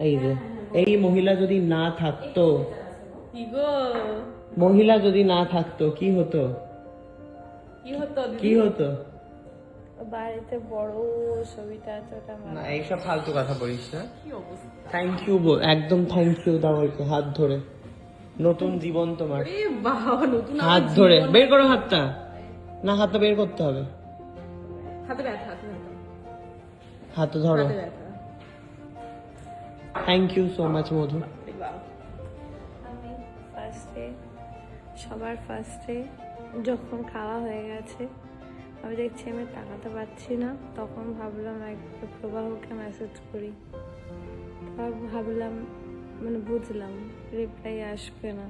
এই যে এই মহিলা যদি না থাকতো, কি গো মহিলা যদি না থাকতো কি হতো? কি হতো কি হতো? বাড়িতে বড় ছবিটা আছে ওটা না এইসব ফালতু কথা বলিস না। কি অবস্থা থ্যাংক ইউ, একদম থ্যাংক ইউ দাও ওকে, হাত ধরে। নতুন জীবন তোমার। এ বাবা নতুন হাত ধরে বের করো হাতটা। না হাতটা বের করতে হবে। হাতে ব্যথা হাতে ব্যথা হাত ধরো। হাতে ব্যথা থ্যাংক ইউ সো মাচ মধু। আমি সবার ফার্স্টে যখন খাওয়া হয়ে গেছে আমি দেখছি আমি তাকাতে পারছি না, তখন ভাবলাম একবার প্রবাহকে মেসেজ করি। তারপর ভাবলাম মানে বুঝলাম রিপ্লাই আসবে না।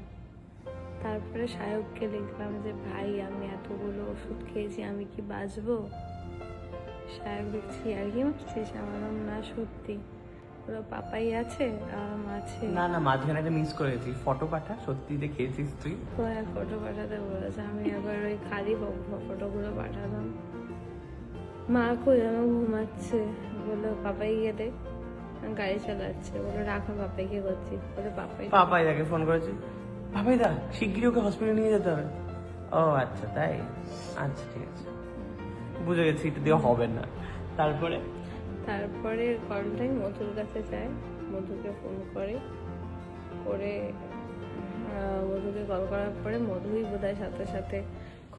তারপরে সায়ককে লিখলাম যে ভাই আমি এতগুলো ওষুধ খেয়েছি, আমি কি বাঁচবো? সায়ক দেখছি আর কি মারছিস? আমার না সত্যি পুরো পাপাই আছে আর আছে। না না মাঝখানে একটা মিস করে গেছি, ফটো পাঠা, সত্যি যে খেয়েছিস তুই। ফটো পাঠাতে বলেছে, আমি আবার ওই খালি ফটোগুলো পাঠালাম। মা কই আমার ঘুমাচ্ছে, বললো পাপাই গিয়ে দেখ, গাড়ি চালাচ্ছে, বলে রাখো পাপাইকে করছি, বলে পাপাই দাকে ফোন করেছি, পাপাই দা শিগগিরই ওকে হসপিটালে নিয়ে যেতে হবে। ও আচ্ছা তাই, আচ্ছা ঠিক আছে বুঝে গেছি, এটা দিয়ে হবে না। তারপরে কলটাই মধুর কাছে যায়, মধুকে ফোন করে মধুকে কল করার পরে মধুই বোধহয় সাথে সাথে